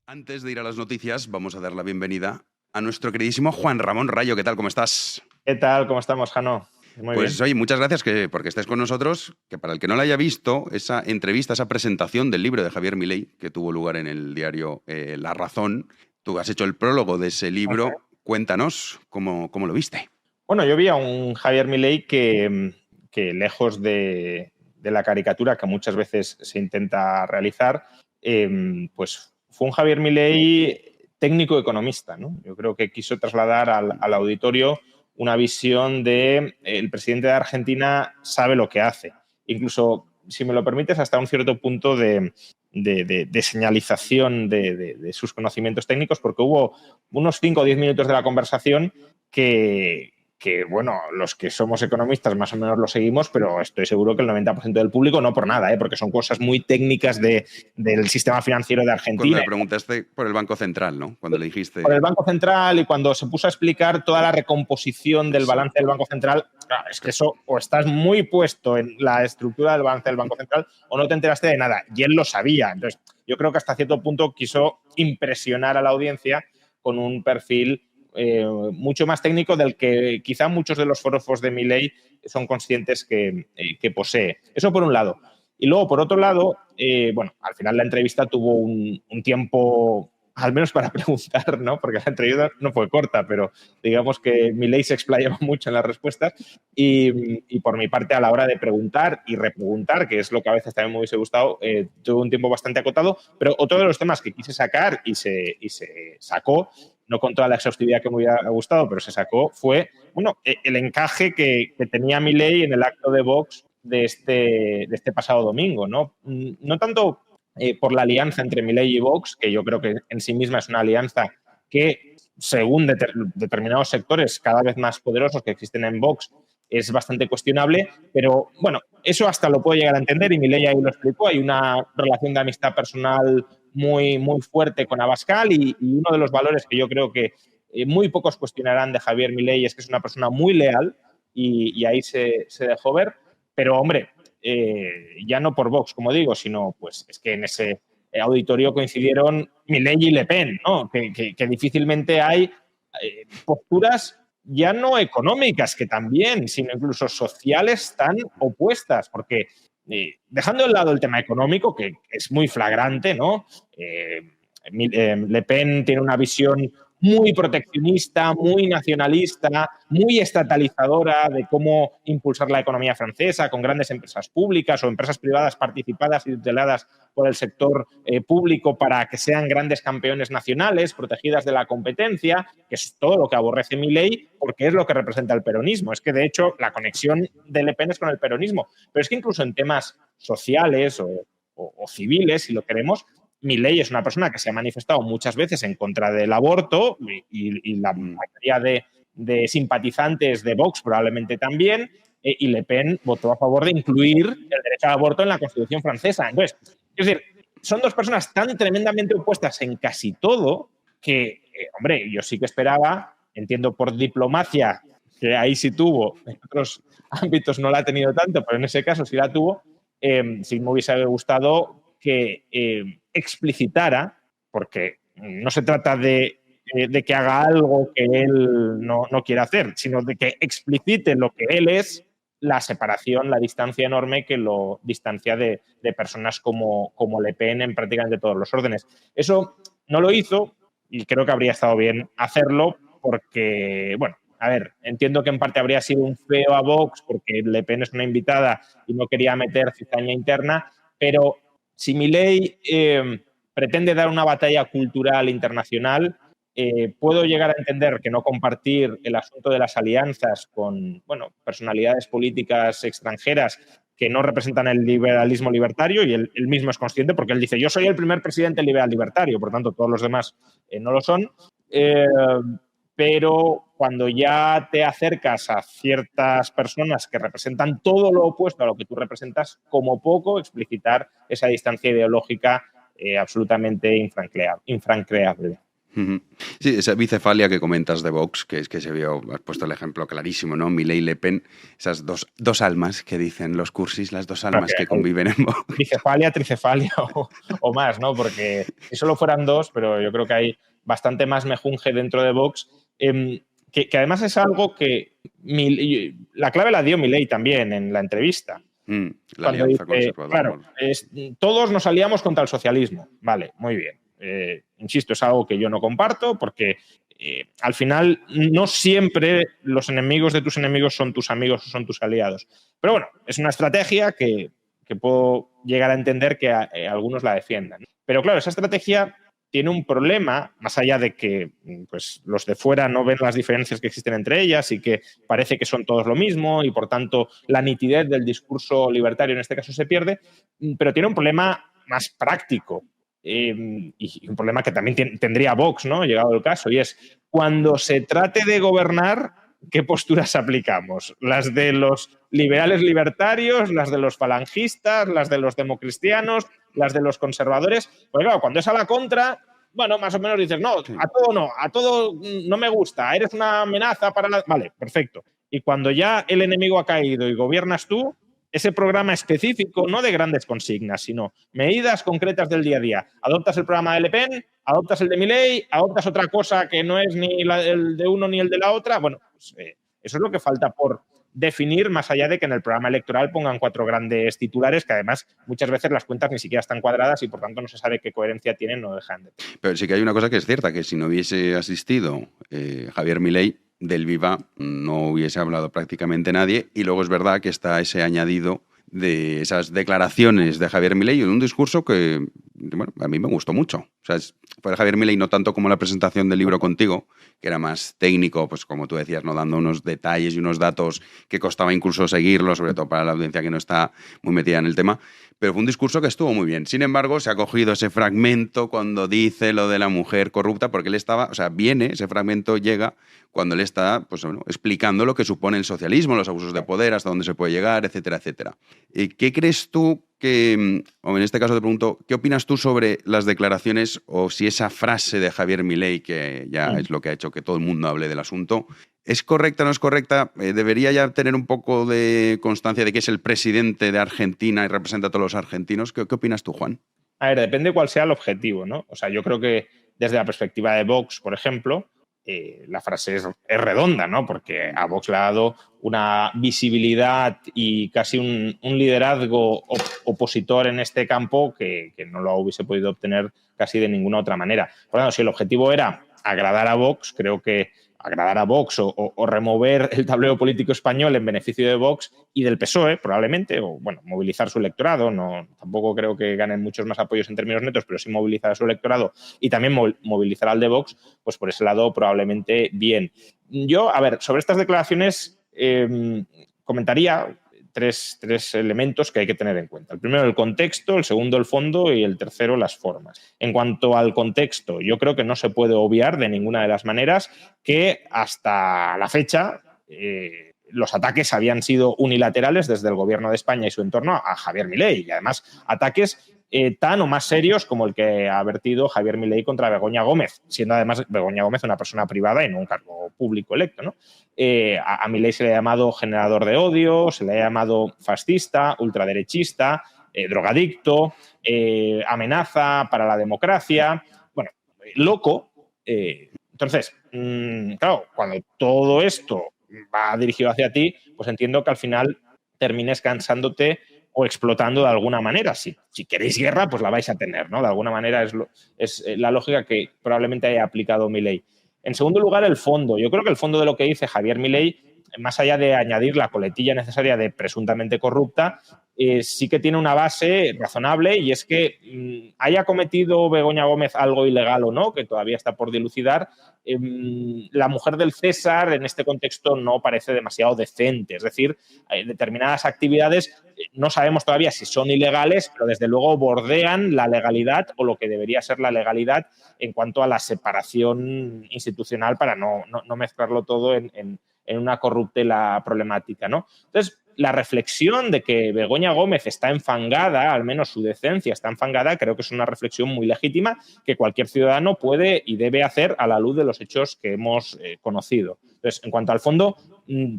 Antes de ir a las noticias, vamos a dar la bienvenida a nuestro queridísimo Juan Ramón Rayo. ¿Qué tal? ¿Cómo estás? ¿Qué tal? ¿Cómo estamos, Jano? Muy Pues bien. oye, muchas gracias porque estés con nosotros. Que para el que no la haya visto, esa entrevista, esa presentación del libro de Javier Milei, que tuvo lugar en el diario La Razón, tú has hecho el prólogo de ese libro. Cuéntanos cómo lo viste. Bueno, yo vi a un Javier Milei que lejos de la caricatura que muchas veces se intenta realizar, pues fue un Javier Milei técnico economista, ¿no? Yo creo que quiso trasladar al auditorio una visión de el presidente de Argentina sabe lo que hace. Incluso, si me lo permites, hasta un cierto punto de señalización de sus conocimientos técnicos, porque hubo unos 5 o 10 minutos de la conversación que bueno, los que somos economistas más o menos lo seguimos, pero estoy seguro que el 90% del público no por nada, porque son cosas muy técnicas del sistema financiero de Argentina. Cuando le preguntaste por el Banco Central, ¿no? Cuando le dijiste... Por el Banco Central, y cuando se puso a explicar toda la recomposición del balance del Banco Central, claro, es que eso o estás muy puesto en la estructura del balance del Banco Central o no te enteraste de nada. Y él lo sabía. Entonces, yo creo que hasta cierto punto quiso impresionar a la audiencia con un perfil mucho más técnico del que quizá muchos de los forofos de Milei son conscientes que posee. Eso por un lado. Y luego, por otro lado, bueno, al final la entrevista tuvo un tiempo, al menos para preguntar, ¿no? Porque la entrevista no fue corta, pero digamos que Milei se explayaba mucho en las respuestas y por mi parte, a la hora de preguntar y repreguntar, que es lo que a veces también me hubiese gustado, tuve un tiempo bastante acotado, pero otro de los temas que quise sacar y se sacó, no con toda la exhaustividad que me hubiera gustado, pero se sacó, fue bueno, el encaje que tenía Milei en el acto de Vox de este pasado domingo, ¿no? No tanto por la alianza entre Milei y Vox, que yo creo que en sí misma es una alianza que, según determinados sectores cada vez más poderosos que existen en Vox, es bastante cuestionable, pero bueno, eso hasta lo puedo llegar a entender y Milei ahí lo explicó. Hay una relación de amistad personal muy, muy fuerte con Abascal y uno de los valores que yo creo que muy pocos cuestionarán de Javier Milei es que es una persona muy leal y ahí se dejó ver. Pero, hombre, ya no por Vox, como digo, sino pues es que en ese auditorio coincidieron Milei y Le Pen, ¿no? Que difícilmente hay posturas ya no económicas, que también, sino incluso sociales tan opuestas, porque dejando de lado el tema económico, que es muy flagrante, ¿no? Le Pen tiene una visión muy proteccionista, muy nacionalista, muy estatalizadora de cómo impulsar la economía francesa con grandes empresas públicas o empresas privadas participadas y tuteladas por el sector público para que sean grandes campeones nacionales, protegidas de la competencia, que es todo lo que aborrece Milei, porque es lo que representa el peronismo. Es que, de hecho, la conexión de Le Pen es con el peronismo. Pero es que incluso en temas sociales o civiles, si lo queremos, Milei es una persona que se ha manifestado muchas veces en contra del aborto y la mayoría de simpatizantes de Vox probablemente también, y Le Pen votó a favor de incluir el derecho al aborto en la Constitución francesa. Entonces, es decir, son dos personas tan tremendamente opuestas en casi todo que, hombre, yo sí que esperaba, entiendo por diplomacia, que ahí sí tuvo, en otros ámbitos no la ha tenido tanto, pero en ese caso sí la tuvo, sí me hubiese gustado que explicitara, porque no se trata de que haga algo que él no quiere hacer, sino de que explicite lo que él es, la separación, la distancia enorme que lo distancia de personas como Le Pen en prácticamente todos los órdenes. Eso no lo hizo y creo que habría estado bien hacerlo porque, bueno, a ver, entiendo que en parte habría sido un feo a Vox porque Le Pen es una invitada y no quería meter cizaña interna, pero si Milei pretende dar una batalla cultural internacional, puedo llegar a entender que no compartir el asunto de las alianzas con, bueno, personalidades políticas extranjeras que no representan el liberalismo libertario, y él mismo es consciente porque él dice, yo soy el primer presidente liberal libertario, por tanto todos los demás no lo son, pero cuando ya te acercas a ciertas personas que representan todo lo opuesto a lo que tú representas, como poco explicitar esa distancia ideológica absolutamente infranqueable. Ujú. Sí, esa bicefalia que comentas de Vox, que es que se vio, has puesto el ejemplo clarísimo, ¿no? Milei y Le Pen, esas dos almas que dicen los cursis, las dos almas que conviven en Vox. Bicefalia, tricefalia o más, ¿no? Porque si solo fueran dos, pero yo creo que hay bastante más mejunje dentro de Vox, que además es algo que la clave la dio Milei también en la entrevista. La Cuando alianza dice, conservadora. claro, todos nos aliamos contra el socialismo. Vale, muy bien. Insisto, es algo que yo no comparto porque al final no siempre los enemigos de tus enemigos son tus amigos o son tus aliados. Pero bueno, es una estrategia que puedo llegar a entender que algunos la defiendan. Pero claro, esa estrategia tiene un problema, más allá de que pues, los de fuera no ven las diferencias que existen entre ellas y que parece que son todos lo mismo y por tanto la nitidez del discurso libertario en este caso se pierde, pero tiene un problema más práctico y un problema que también tendría Vox, ¿no? Llegado el caso, y es cuando se trate de gobernar, ¿qué posturas aplicamos? ¿Las de los liberales libertarios, las de los falangistas, las de los democristianos, las de los conservadores? Pues claro, cuando es a la contra, bueno, más o menos dices, no, Sí. a todo no me gusta, eres una amenaza para la... Vale, perfecto. Y cuando ya el enemigo ha caído y gobiernas tú, ese programa específico, no de grandes consignas, sino medidas concretas del día a día. Adoptas el programa de Le Pen, adoptas el de Milei, adoptas otra cosa que no es ni el de uno ni el de la otra. Bueno, pues, eso es lo que falta por definir, más allá de que en el programa electoral pongan 4 grandes titulares, que además muchas veces las cuentas ni siquiera están cuadradas y por tanto no se sabe qué coherencia tienen o dejan de tener. Pero sí que hay una cosa que es cierta, que si no hubiese asistido Javier Milei, del Viva no hubiese hablado prácticamente nadie, y luego es verdad que está ese añadido de esas declaraciones de Javier Milei en un discurso que, bueno, a mí me gustó mucho. O sea, fue Javier Milei no tanto como la presentación del libro contigo, que era más técnico, pues como tú decías, no dando unos detalles y unos datos que costaba incluso seguirlos, sobre todo para la audiencia que no está muy metida en el tema, pero fue un discurso que estuvo muy bien. Sin embargo, se ha cogido ese fragmento cuando dice lo de la mujer corrupta, porque él estaba, o sea, ese fragmento llega cuando él está, pues bueno, explicando lo que supone el socialismo, los abusos de poder, hasta dónde se puede llegar, etcétera, etcétera. ¿Qué crees tú que, o en este caso te pregunto, qué opinas tú sobre las declaraciones o si esa frase de Javier Milei, que ya es lo que ha hecho que todo el mundo hable del asunto, ¿es correcta o no es correcta? ¿Debería ya tener un poco de constancia de que es el presidente de Argentina y representa a todos los argentinos? ¿Qué opinas tú, Juan? A ver, depende cuál sea el objetivo, ¿no? O sea, yo creo que desde la perspectiva de Vox, por ejemplo, la frase es redonda, ¿no? Porque a Vox le ha dado una visibilidad y casi un liderazgo opositor en este campo que no lo hubiese podido obtener casi de ninguna otra manera. Por lo tanto, si el objetivo era agradar a Vox, creo que agradar a Vox o remover el tablero político español en beneficio de Vox y del PSOE, probablemente, o bueno, movilizar su electorado. No, tampoco creo que ganen muchos más apoyos en términos netos, pero sí movilizar a su electorado y también movilizar al de Vox, pues por ese lado probablemente bien. Yo, a ver, sobre estas declaraciones comentaría tres elementos que hay que tener en cuenta. El primero, el contexto, el segundo, el fondo y el tercero, las formas. En cuanto al contexto, yo creo que no se puede obviar de ninguna de las maneras que hasta la fecha los ataques habían sido unilaterales desde el gobierno de España y su entorno a Javier Milei, y además ataques tan o más serios como el que ha vertido Javier Milei contra Begoña Gómez, siendo además Begoña Gómez una persona privada y no un cargo público electo, ¿no? A Milei se le ha llamado generador de odio, se le ha llamado fascista, ultraderechista, drogadicto, amenaza para la democracia, bueno, loco. Entonces, claro, cuando todo esto va dirigido hacia ti, pues entiendo que al final termines cansándote o explotando de alguna manera. Si queréis guerra, pues la vais a tener, ¿no? De alguna manera es la lógica que probablemente haya aplicado Milei. En segundo lugar, el fondo. Yo creo que el fondo de lo que dice Javier Milei, más allá de añadir la coletilla necesaria de presuntamente corrupta, sí que tiene una base razonable, y es que haya cometido Begoña Gómez algo ilegal o no, que todavía está por dilucidar, la mujer del César en este contexto no parece demasiado decente. Es decir, determinadas actividades no sabemos todavía si son ilegales, pero desde luego bordean la legalidad o lo que debería ser la legalidad en cuanto a la separación institucional para no mezclarlo todo en una corruptela problemática, ¿no? Entonces, la reflexión de que Begoña Gómez está enfangada, al menos su decencia está enfangada, creo que es una reflexión muy legítima que cualquier ciudadano puede y debe hacer a la luz de los hechos que hemos conocido. Entonces, en cuanto al fondo,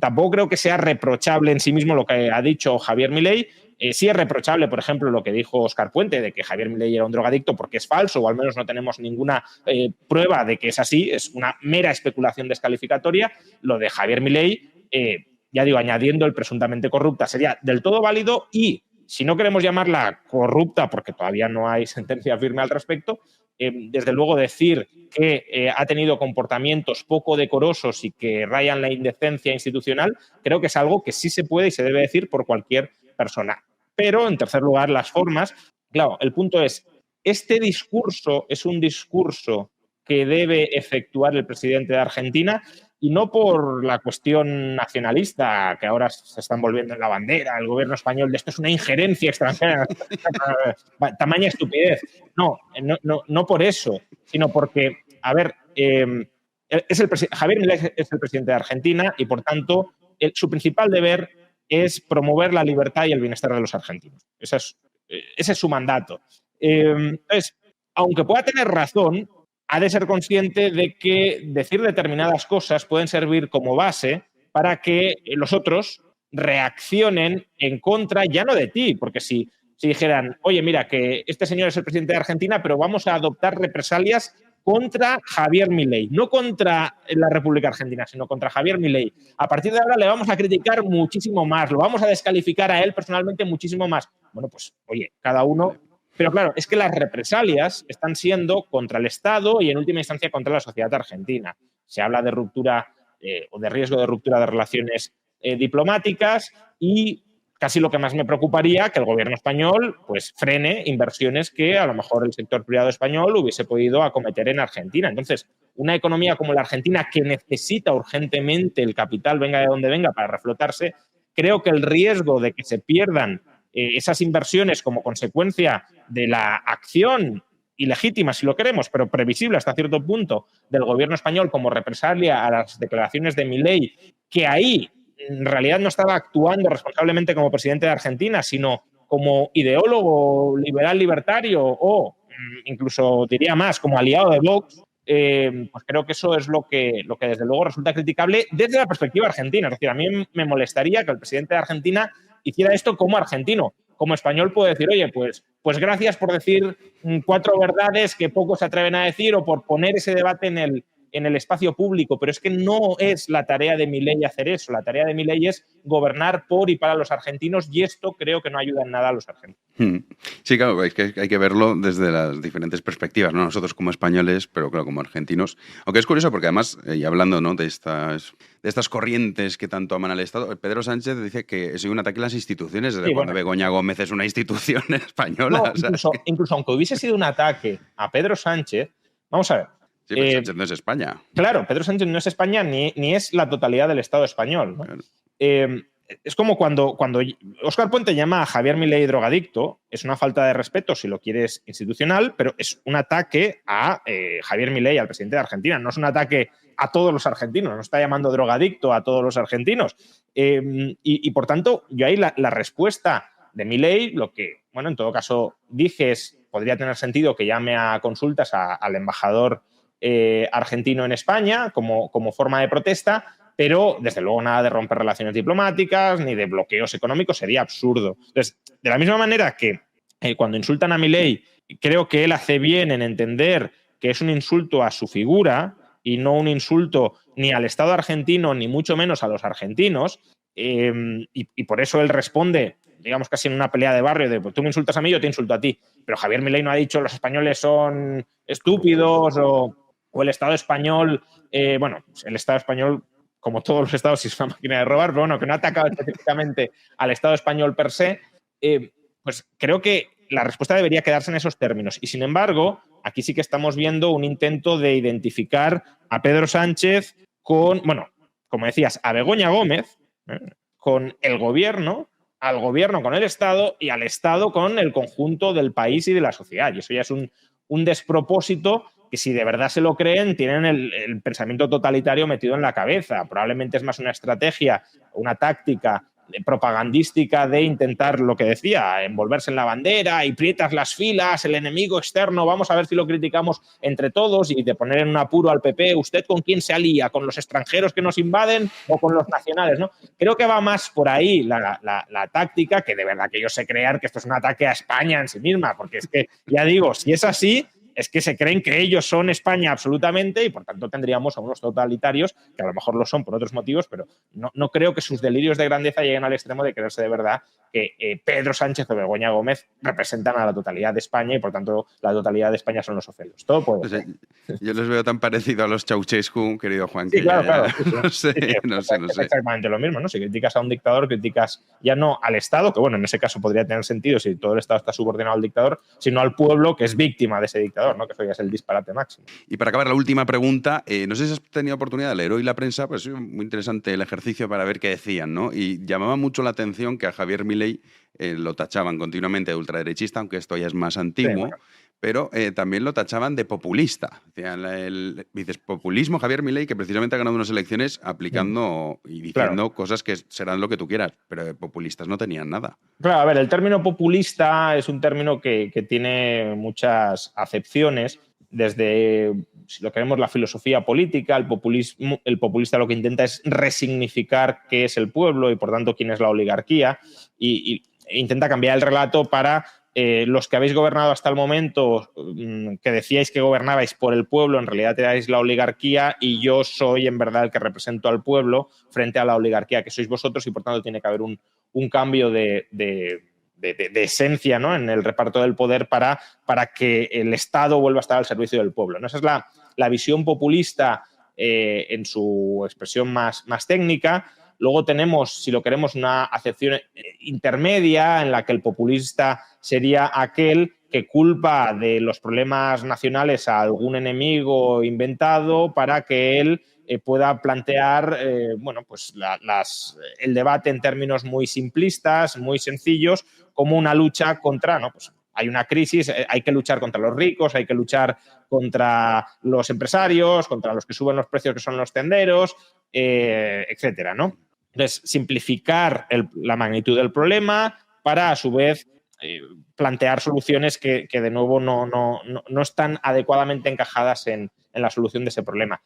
tampoco creo que sea reprochable en sí mismo lo que ha dicho Javier Milei. Sí es reprochable, por ejemplo, lo que dijo Óscar Puente de que Javier Milei era un drogadicto porque es falso, o al menos no tenemos ninguna prueba de que es así, es una mera especulación descalificatoria. Lo de Javier Milei, ya digo, añadiendo el presuntamente corrupta, sería del todo válido y, si no queremos llamarla corrupta, porque todavía no hay sentencia firme al respecto, desde luego decir que ha tenido comportamientos poco decorosos y que rayan la indecencia institucional, creo que es algo que sí se puede y se debe decir por cualquier persona. Pero, en tercer lugar, las formas. Claro, el punto es, este discurso es un discurso que debe efectuar el presidente de Argentina, y no por la cuestión nacionalista, que ahora se están volviendo en la bandera, el gobierno español, de esto es una injerencia extranjera, tamaña estupidez. No por eso, sino porque, a ver, Javier Milei es el presidente de Argentina y, por tanto, su principal deber es promover la libertad y el bienestar de los argentinos. Ese es su mandato. Entonces, aunque pueda tener razón, ha de ser consciente de que decir determinadas cosas pueden servir como base para que los otros reaccionen en contra, ya no de ti, porque si dijeran, oye, mira, que este señor es el presidente de Argentina, pero vamos a adoptar represalias contra Javier Milei, no contra la República Argentina, sino contra Javier Milei. A partir de ahora le vamos a criticar muchísimo más, lo vamos a descalificar a él personalmente muchísimo más. Bueno, pues, oye, cada uno... Pero claro, es que las represalias están siendo contra el Estado y en última instancia contra la sociedad argentina. Se habla de ruptura o de riesgo de ruptura de relaciones diplomáticas y casi lo que más me preocuparía que el gobierno español pues frene inversiones que a lo mejor el sector privado español hubiese podido acometer en Argentina. Entonces, una economía como la Argentina que necesita urgentemente el capital, venga de donde venga, para reflotarse, creo que el riesgo de que se pierdan esas inversiones como consecuencia de la acción ilegítima, si lo queremos, pero previsible hasta cierto punto, del gobierno español como represalia a las declaraciones de Milei, que ahí en realidad no estaba actuando responsablemente como presidente de Argentina, sino como ideólogo liberal libertario o incluso diría más, como aliado de Vox, pues creo que eso es lo que desde luego resulta criticable desde la perspectiva argentina. Es decir, a mí me molestaría que el presidente de Argentina hiciera esto como argentino. Como español puedo decir, oye, pues gracias por decir 4 verdades que pocos se atreven a decir o por poner ese debate en el espacio público, pero es que no es la tarea de Milei hacer eso. La tarea de Milei es gobernar por y para los argentinos y esto creo que no ayuda en nada a los argentinos. Sí, claro, es que hay que verlo desde las diferentes perspectivas, ¿no? Nosotros como españoles, pero claro, como argentinos. Aunque es curioso porque además, y hablando, ¿no?, de estas corrientes que tanto aman al Estado, Pedro Sánchez dice que es un ataque a las instituciones desde cuando Begoña Gómez es una institución española. No, incluso aunque hubiese sido un ataque a Pedro Sánchez, vamos a ver. Sí, pero Sánchez no es España. Claro, Pedro Sánchez no es España ni es la totalidad del Estado español, ¿no? Claro. Es como cuando Óscar Puente llama a Javier Milei drogadicto, es una falta de respeto si lo quieres institucional, pero es un ataque a Javier Milei, al presidente de Argentina, no es un ataque a todos los argentinos, no está llamando drogadicto a todos los argentinos. Y por tanto, yo ahí la respuesta de Milei, lo que, bueno, en todo caso dije es, podría tener sentido que llame a consultas al embajador argentino en España como forma de protesta, pero desde luego nada de romper relaciones diplomáticas ni de bloqueos económicos, sería absurdo. Entonces, de la misma manera que cuando insultan a Milei, creo que él hace bien en entender que es un insulto a su figura y no un insulto ni al Estado argentino ni mucho menos a los argentinos, y por eso él responde, digamos casi en una pelea de barrio de pues, tú me insultas a mí, yo te insulto a ti. Pero Javier Milei no ha dicho los españoles son estúpidos o el Estado español, bueno, el Estado español, como todos los estados, es una máquina de robar, pero bueno, que no ha atacado específicamente al Estado español per se, pues creo que la respuesta debería quedarse en esos términos. Y sin embargo, aquí sí que estamos viendo un intento de identificar a Pedro Sánchez con, bueno, como decías, a Begoña Gómez, con el gobierno, al gobierno con el Estado y al Estado con el conjunto del país y de la sociedad. Y eso ya es un despropósito que si de verdad se lo creen, tienen el pensamiento totalitario metido en la cabeza. Probablemente es más una estrategia, una táctica propagandística de intentar lo que decía, envolverse en la bandera y prietas las filas, el enemigo externo, vamos a ver si lo criticamos entre todos, y de poner en un apuro al PP, ¿usted con quién se alía? ¿Con los extranjeros que nos invaden o con los nacionales? ¿No? Creo que va más por ahí la táctica, que de verdad que ellos se crean que esto es un ataque a España en sí misma, porque es que, ya digo, si es así, es que se creen que ellos son España absolutamente, y por tanto tendríamos a unos totalitarios que a lo mejor lo son por otros motivos, pero no creo que sus delirios de grandeza lleguen al extremo de creerse de verdad que Pedro Sánchez o Begoña Gómez representan a la totalidad de España y por tanto la totalidad de España son los ofelos. Todo puede ser. Yo les veo tan parecido a los Ceausescu, querido Juan, sí, que claro. no sé. Es exactamente lo mismo, ¿no? Si criticas a un dictador, criticas ya no al Estado, que bueno, en ese caso podría tener sentido si todo el Estado está subordinado al dictador, sino al pueblo que es víctima de ese dictador, ¿no? Que eso ya es el disparate máximo. Y para acabar, la última pregunta. No sé si has tenido oportunidad de leer hoy la prensa, pues es muy interesante el ejercicio para ver qué decían, ¿no? Y llamaba mucho la atención que a Javier Milei lo tachaban continuamente de ultraderechista, aunque esto ya es más antiguo. Sí, bueno. Pero también lo tachaban de populista. Dices, populismo, Javier Milei, que precisamente ha ganado unas elecciones aplicando y diciendo cosas que serán lo que tú quieras, pero de populistas no tenían nada. Claro, a ver, el término populista es un término que tiene muchas acepciones, desde, si lo queremos, la filosofía política. El populista lo que intenta es resignificar qué es el pueblo y, por tanto, quién es la oligarquía, y intenta cambiar el relato para los que habéis gobernado hasta el momento, que decíais que gobernabais por el pueblo, en realidad erais la oligarquía, y yo soy en verdad el que represento al pueblo frente a la oligarquía que sois vosotros, y por tanto tiene que haber un cambio de esencia, ¿no?, en el reparto del poder para que el Estado vuelva a estar al servicio del pueblo, ¿no? Esa es la visión populista en su expresión más técnica. Luego tenemos, si lo queremos, una acepción intermedia en la que el populista sería aquel que culpa de los problemas nacionales a algún enemigo inventado para que él pueda plantear pues el debate en términos muy simplistas, muy sencillos, como una lucha contra, ¿no? Pues hay una crisis, hay que luchar contra los ricos, hay que luchar contra los empresarios, contra los que suben los precios, que son los tenderos, etcétera, ¿no? Entonces, simplificar la magnitud del problema para, a su vez, plantear soluciones que de nuevo, no están adecuadamente encajadas en la solución de ese problema.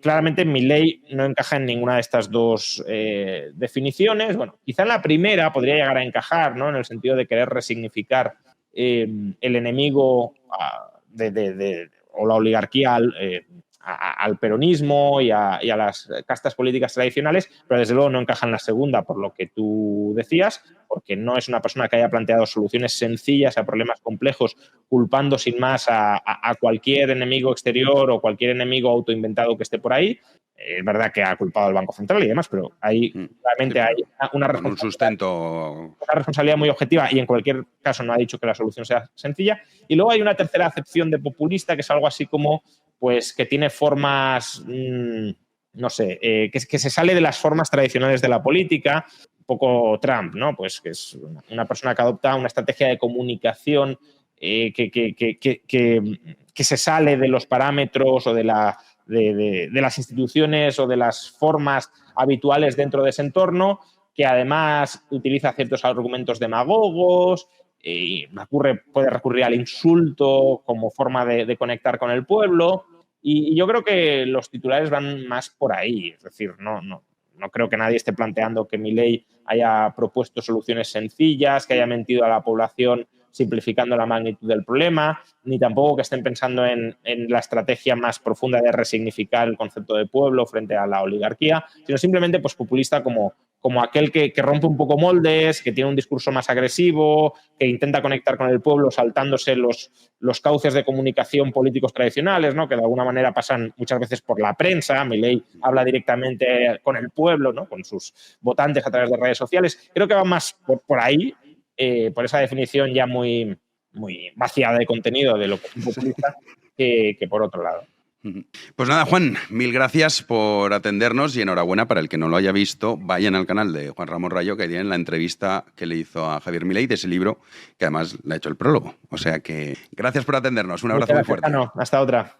Claramente, Milei no encaja en ninguna de estas dos definiciones. Bueno, quizá en la primera podría llegar a encajar, ¿no?, en el sentido de querer resignificar el enemigo o la oligarquía al peronismo y a las castas políticas tradicionales, pero desde luego no encaja en la segunda, por lo que tú decías, porque no es una persona que haya planteado soluciones sencillas a problemas complejos, culpando sin más a cualquier enemigo exterior o cualquier enemigo autoinventado que esté por ahí. Es verdad que ha culpado al Banco Central y demás, pero ahí realmente hay una responsabilidad muy objetiva, y en cualquier caso no ha dicho que la solución sea sencilla. Y luego hay una tercera acepción de populista, que es algo así como, pues, que tiene formas, no sé, que se sale de las formas tradicionales de la política, un poco Trump, ¿no? Pues que es una persona que adopta una estrategia de comunicación que se sale de los parámetros o de las instituciones o de las formas habituales dentro de ese entorno, que además utiliza ciertos argumentos demagogos, y puede recurrir al insulto como forma de conectar con el pueblo, y yo creo que los titulares van más por ahí. Es decir, no creo que nadie esté planteando que Milei haya propuesto soluciones sencillas, que haya mentido a la población simplificando la magnitud del problema, ni tampoco que estén pensando en la estrategia más profunda de resignificar el concepto de pueblo frente a la oligarquía, sino simplemente, pues, populista como aquel que rompe un poco moldes, que tiene un discurso más agresivo, que intenta conectar con el pueblo saltándose los cauces de comunicación políticos tradicionales, ¿no?, que de alguna manera pasan muchas veces por la prensa. Milei habla directamente con el pueblo, ¿no?, con sus votantes a través de redes sociales. Creo que va más por ahí, por esa definición ya muy, muy vaciada de contenido de lo que es un populista, que por otro lado. Pues nada, Juan, mil gracias por atendernos, y enhorabuena. Para el que no lo haya visto, vayan al canal de Juan Ramón Rayo, que tienen la entrevista que le hizo a Javier Milei de ese libro, que además le ha hecho el prólogo. O sea que gracias por atendernos. Un abrazo muy fuerte. Hasta otra.